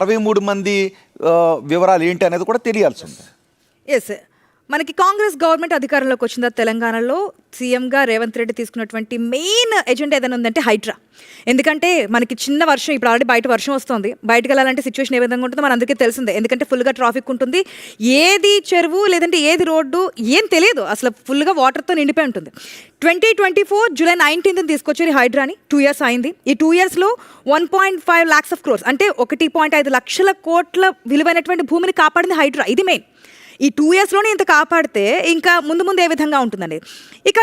23 మంది వివరాలు ఏంటి అనేది కూడా తెలియాల్సి ఉంది. ఎస్, మనకి కాంగ్రెస్ గవర్నమెంట్ అధికారంలోకి వచ్చిందా తెలంగాణలో సీఎంగా రేవంత్ రెడ్డి తీసుకున్నటువంటి మెయిన్ ఎజెండా ఏదైనా ఉందంటే హైడ్రా. ఎందుకంటే మనకి చిన్న వర్షం, ఇప్పుడు ఆల్రెడీ బయట వర్షం వస్తుంది, బయటకు వెళ్ళాలంటే సిచ్యువేషన్ ఏ విధంగా ఉంటుందో మన అందరికీ తెలిసిందే. ఎందుకంటే ఫుల్గా ట్రాఫిక్ ఉంటుంది, ఏది చెరువు లేదంటే ఏది రోడ్డు ఏం తెలియదు, అసలు ఫుల్గా వాటర్తో నిండిపోయి ఉంటుంది. 2024 జూలై 19 తీసుకొచ్చారు ఈ హైడ్రాని. 2 years అయింది. ఈ 2 yearsలో 1.5 lakhs of crores అంటే 1.5 లక్షల కోట్ల విలువైనటువంటి భూమిని కాపాడింది హైడ్రా. ఇది మెయిన్. ఈ 2 yearsలోనే ఇంత కాపాడితే ఇంకా ముందు ముందు ఏ విధంగా ఉంటుందండి. ఇక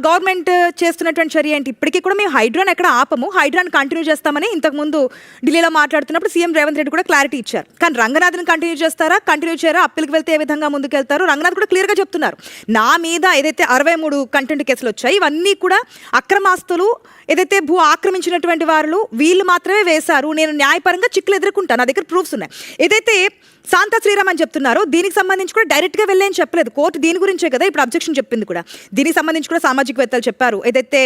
గవర్నమెంట్ చేస్తున్నటువంటి చర్య ఏంటి, ఇప్పటికీ కూడా మేము హైడ్రాన్ ఎక్కడ ఆపము, హైడ్రాన్ కంటిన్యూ చేస్తామని ఇంతకుముందు ఢిల్లీలో మాట్లాడుతున్నప్పుడు సీఎం రేవంత్ రెడ్డి కూడా క్లారిటీ ఇచ్చారు. కానీ రంగనాథ్ని కంటిన్యూ చేస్తారా, కంటిన్యూ చేయరా, అప్పీల్కి వెళ్తే ఏ విధంగా ముందుకు వెళ్తారు, రంగనాథ్ కూడా క్లియర్గా చెప్తున్నారు. నా మీద ఏదైతే 63 కంటెంట్ కేసులు వచ్చాయి ఇవన్నీ కూడా అక్రమాస్తులు, ఏదైతే భూ ఆక్రమించినటువంటి వారు వీళ్ళు మాత్రమే వేశారు, నేను న్యాయపరంగా చిక్కులు ఎదుర్కొంటాను, నా దగ్గర ప్రూఫ్స్ ఉన్నాయి. ఏదైతే శాంతా శ్రీరామ్ అని చెప్తున్నారు, దీనికి సంబంధించి కూడా డైరెక్ట్గా వెళ్ళేని చెప్పలేదు కోర్టు, దీని గురించే కదా ఇప్పుడు అబ్జెక్షన్ చెప్పింది కూడా. దీనికి సంబంధించి కూడా సామాజికవేత్తలు చెప్పారు, ఏదైతే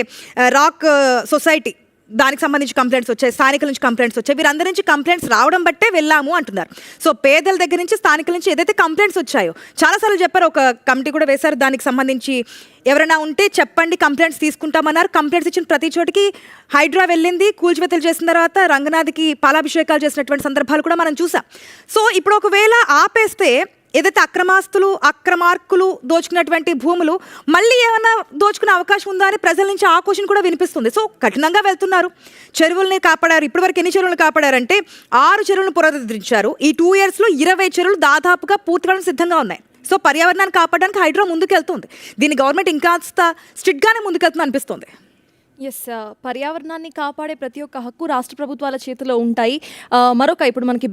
రాక్ సొసైటీ దానికి సంబంధించి కంప్లైంట్స్ వచ్చాయి, స్థానికుల నుంచి కంప్లైంట్స్ వచ్చాయి, వీరందరి నుంచి కంప్లైంట్స్ రావడం బట్టే వెళ్ళాము అంటున్నారు. సో పేదల దగ్గర నుంచి స్థానికుల నుంచి ఏదైతే కంప్లైంట్స్ వచ్చాయో చాలాసార్లు చెప్పారు, ఒక కమిటీ కూడా వేశారు, దానికి సంబంధించి ఎవరైనా ఉంటే చెప్పండి కంప్లైంట్స్ తీసుకుంటామన్నారు. కంప్లైంట్స్ ఇచ్చిన ప్రతి చోటికి హైడ్రా వెళ్ళింది, కూల్చివేతలు చేసిన తర్వాత రంగనాథ్కి పాలాభిషేకాలు చేసినటువంటి సందర్భాలు కూడా మనం చూసాం. సో ఇప్పుడు ఒకవేళ ఆపేస్తే ఏదైతే అక్రమాస్తులు, అక్రమార్కులు దోచుకున్నటువంటి భూములు మళ్ళీ ఏమైనా దోచుకునే అవకాశం ఉందా అని ప్రజల నుంచి ఆ క్వశ్చన్ కూడా వినిపిస్తుంది. సో కఠినంగా వెళ్తున్నారు, చెరువుల్ని కాపాడారు. ఇప్పటివరకు ఎన్ని చెరువులు కాపాడారంటే 6 చెరువులను పునరుద్ధరించారు. ఈ 2 yearsలో 20 చెరువులు దాదాపుగా పూర్తిగా సిద్ధంగా ఉన్నాయి. సో పర్యావరణాన్ని కాపాడడానికి హైడ్రా ముందుకెళ్తుంది. దీని గవర్నమెంట్ ఇంకాస్త స్ట్రిక్ట్గానే ముందుకెళ్తుంది అనిపిస్తుంది. ఎస్, పర్యావరణాన్ని కాపాడే ప్రతి ఒక్క హక్కు రాష్ట్ర ప్రభుత్వాల చేతిలో ఉంటాయి. మరొక ఇప్పుడు మనకి